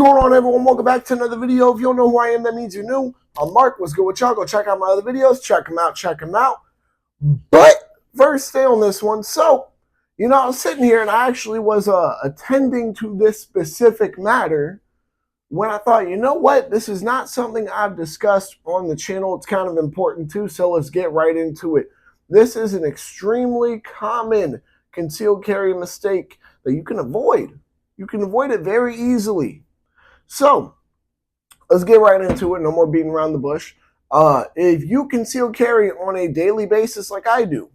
What's going on, everyone? Welcome back to another video. If you don't know who I am, that means you're new. I'm Mark. What's good with y'all? Go check out my other videos. Check them out. Check them out. But first, stay on this one. So, I was sitting here and I actually was attending to this specific matter when I thought, you know what? This is not something I've discussed on the channel. It's kind of important too, so let's get right into it. This is an extremely common concealed carry mistake that you can avoid. You can avoid it very easily. So, let's get right into it. No more beating around the bush. If you conceal carry on a daily basis like I do,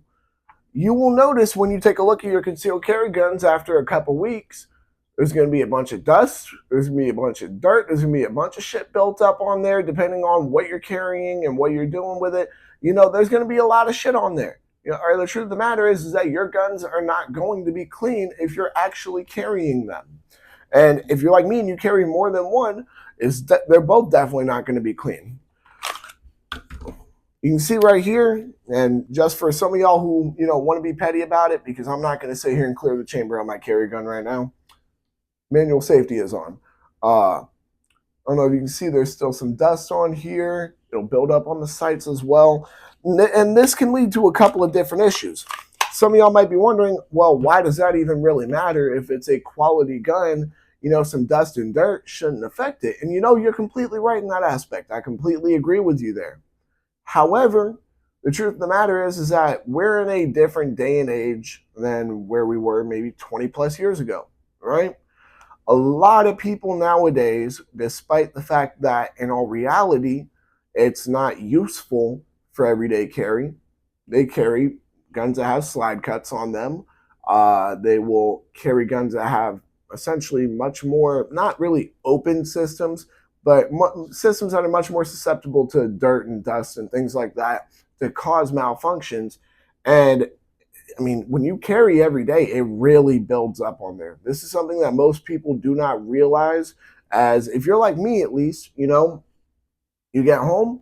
you will notice when you take a look at your concealed carry guns after a couple weeks, there's going to be a bunch of dust, there's going to be a bunch of dirt, there's going to be a bunch of shit built up on there depending on what you're carrying and what you're doing with it. There's going to be a lot of shit on there. Or the truth of the matter is that your guns are not going to be clean if you're actually carrying them. And if you're like me and you carry more than one, they're both definitely not going to be clean. You can see right here, and just for some of y'all who want to be petty about it, because I'm not going to sit here and clear the chamber on my carry gun right now. Manual safety is on. I don't know if you can see there's still some dust on here. It'll build up on the sights as well. And this can lead to a couple of different issues. Some of y'all might be wondering, well, why does that even really matter if it's a quality gun? Some dust and dirt shouldn't affect it. And you're completely right in that aspect. I completely agree with you there. However, the truth of the matter is that we're in a different day and age than where we were maybe 20 plus years ago, right? A lot of people nowadays, despite the fact that in all reality, it's not useful for everyday carry, they carry guns that have slide cuts on them. They will carry guns that have essentially much more, not really open systems, but systems that are much more susceptible to dirt and dust and things like that to cause malfunctions. And I mean, when you carry every day, it really builds up on there. This is something that most people do not realize, as if you're like me, at least, you get home,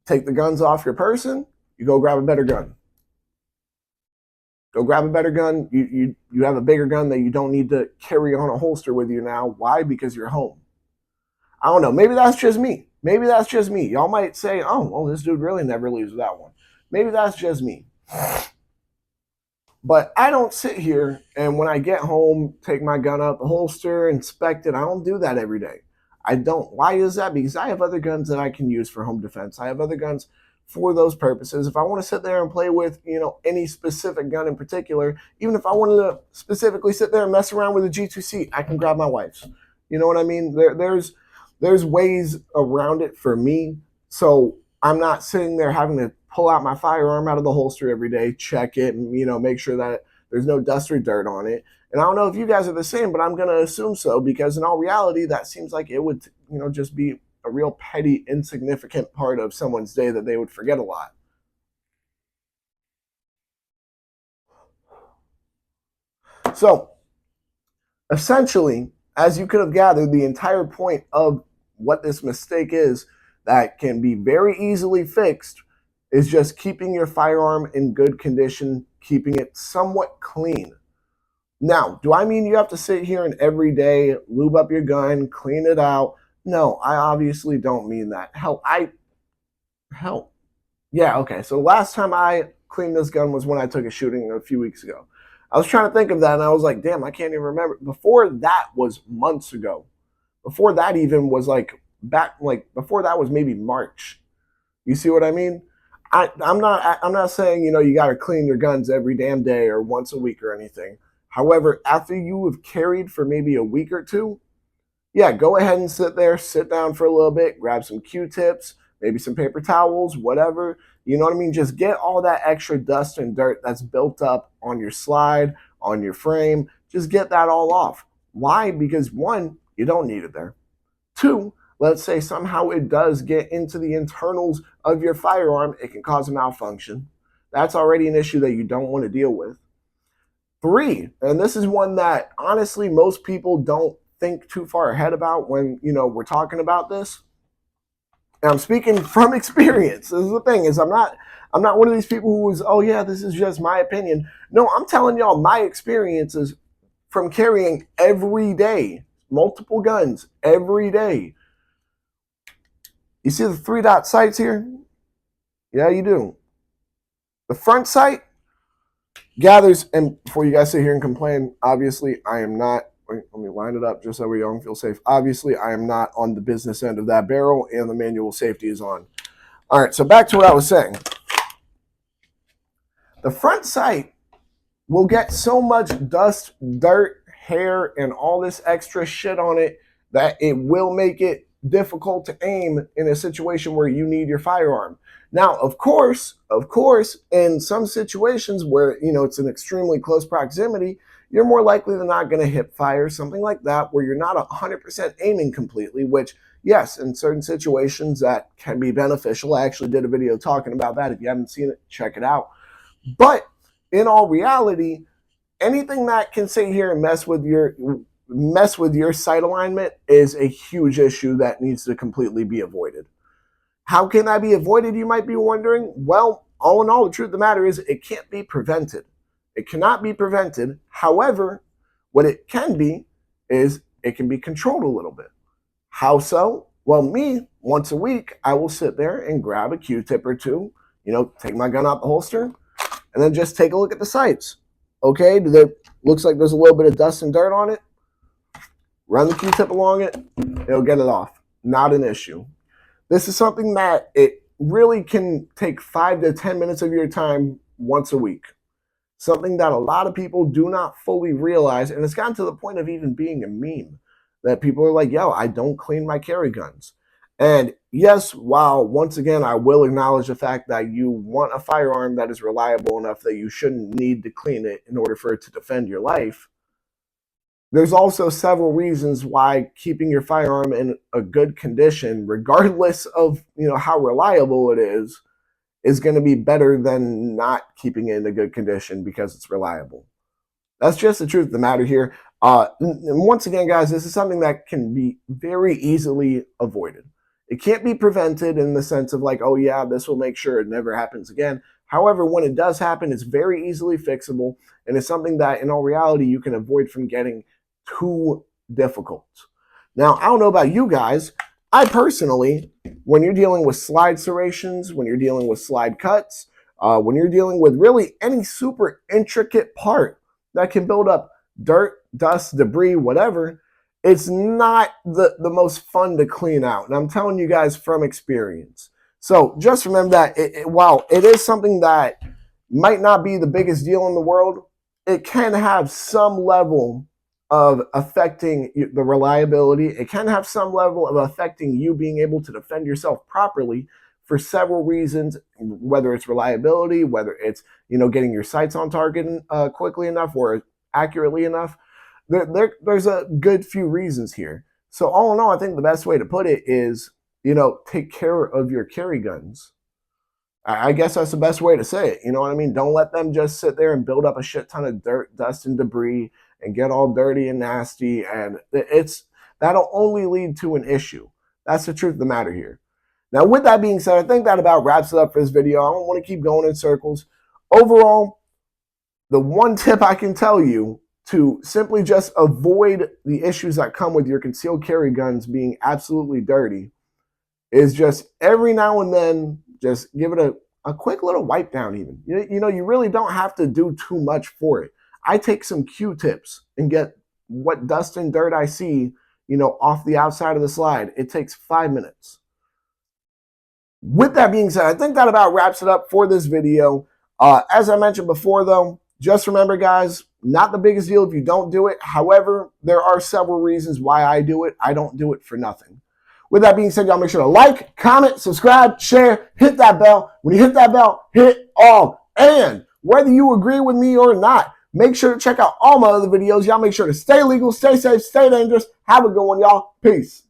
take the guns off your person, you go grab a better gun. Go grab a better gun. You have a bigger gun that you don't need to carry on a holster with you now. Why? Because you're home. I don't know. Maybe that's just me. Maybe that's just me. Y'all might say, oh, well, this dude really never leaves without one. Maybe that's just me. But I don't sit here and when I get home, take my gun out the holster, inspect it. I don't do that every day. I don't. Why is that? Because I have other guns that I can use for home defense. I have other guns for those purposes. If I want to sit there and play with, any specific gun in particular, even if I wanted to specifically sit there and mess around with a G2C, I can grab my wife's. You know what I mean? There's ways around it for me. So I'm not sitting there having to pull out my firearm out of the holster every day, check it, and make sure that there's no dust or dirt on it. And I don't know if you guys are the same, but I'm going to assume so, because in all reality, that seems like it would, just be a real petty, insignificant part of someone's day that they would forget a lot. So, essentially, as you could have gathered, the entire point of what this mistake is that can be very easily fixed is just keeping your firearm in good condition, keeping it somewhat clean. Now, do I mean you have to sit here and every day lube up your gun, clean it out? No, I obviously don't mean that. Yeah, okay. So last time I cleaned this gun was when I took a shooting a few weeks ago. I was trying to think of that, and I was like, damn, I can't even remember. Before that was months ago. Before that even was before that was maybe March. You see what I mean? I'm not saying, you got to clean your guns every damn day or once a week or anything. However, after you have carried for maybe a week or two, yeah, go ahead and sit down for a little bit, grab some Q-tips, maybe some paper towels, whatever. You know what I mean? Just get all that extra dust and dirt that's built up on your slide, on your frame. Just get that all off. Why? Because one, you don't need it there. Two, let's say somehow it does get into the internals of your firearm, it can cause a malfunction. That's already an issue that you don't want to deal with. Three, and this is one that honestly most people don't think too far ahead about when we're talking about this. And I'm speaking from experience. This is the thing, is I'm not one of these people who is, oh yeah, this is just my opinion. No, I'm telling y'all my experiences from carrying every day multiple guns every day. You see the 3-dot sights here? Yeah, you do. The front sight gathers, and before you guys sit here and complain, obviously I am not, let me line it up just so we don't feel safe. Obviously I am not on the business end of that barrel, and the manual safety is on. All right, so back to what I was saying. The front sight will get so much dust, dirt, hair, and all this extra shit on it that it will make it difficult to aim in a situation where you need your firearm. Now, of course, in some situations where, you know, it's an extremely close proximity, you're more likely than not going to hip fire, something like that, where you're not 100% aiming completely, which, yes, in certain situations that can be beneficial. I actually did a video talking about that. If you haven't seen it, check it out. But in all reality, anything that can sit here and mess with your sight alignment is a huge issue that needs to completely be avoided. How can that be avoided, you might be wondering? Well, all in all, the truth of the matter is it can't be prevented. It cannot be prevented. However, what it can be is it can be controlled a little bit. How so? Well, me, once a week, I will sit there and grab a Q-tip or two, you know, take my gun out the holster, and then just take a look at the sights. Okay, looks like there's a little bit of dust and dirt on it. Run the Q-tip along it, it'll get it off. Not an issue. This is something that it really can take 5 to 10 minutes of your time once a week. Something that a lot of people do not fully realize, and it's gotten to the point of even being a meme, that people are like, yo, I don't clean my carry guns. And yes, while once again, I will acknowledge the fact that you want a firearm that is reliable enough that you shouldn't need to clean it in order for it to defend your life, there's also several reasons why keeping your firearm in a good condition, regardless of, you know, how reliable it is going to be better than not keeping it in a good condition because it's reliable. That's just the truth of the matter here. And once again, guys, this is something that can be very easily avoided. It can't be prevented in the sense of like, oh yeah, this will make sure it never happens again. However, when it does happen, it's very easily fixable, and it's something that in all reality you can avoid from getting too difficult. Now, I don't know about you guys. I personally, when you're dealing with slide serrations, when you're dealing with slide cuts, when you're dealing with really any super intricate part that can build up dirt, dust, debris, whatever, it's not the most fun to clean out. And I'm telling you guys from experience. So just remember that while it is something that might not be the biggest deal in the world, it can have some level of affecting the reliability. It can have some level of affecting you being able to defend yourself properly for several reasons, whether it's reliability, whether it's, you know, getting your sights on target quickly enough or accurately enough. There's a good few reasons here. So all in all, I think the best way to put it is, you know, take care of your carry guns. I guess that's the best way to say it. You know what I mean? Don't let them just sit there and build up a shit ton of dirt, dust, and debris and get all dirty and nasty. And that'll only lead to an issue. That's the truth of the matter here. Now, with that being said, I think that about wraps it up for this video. I don't want to keep going in circles. Overall, the one tip I can tell you to simply just avoid the issues that come with your concealed carry guns being absolutely dirty is just every now and then, just give it a quick little wipe down even. You know, you really don't have to do too much for it. I take some Q-tips and get what dust and dirt I see, you know, off the outside of the slide. It takes 5 minutes. With that being said, I think that about wraps it up for this video. As I mentioned before, though, just remember, guys, not the biggest deal if you don't do it. However, there are several reasons why I do it. I don't do it for nothing. With that being said, y'all make sure to like, comment, subscribe, share, hit that bell. When you hit that bell, hit all. And whether you agree with me or not, make sure to check out all my other videos. Y'all make sure to stay legal, stay safe, stay dangerous. Have a good one, y'all. Peace.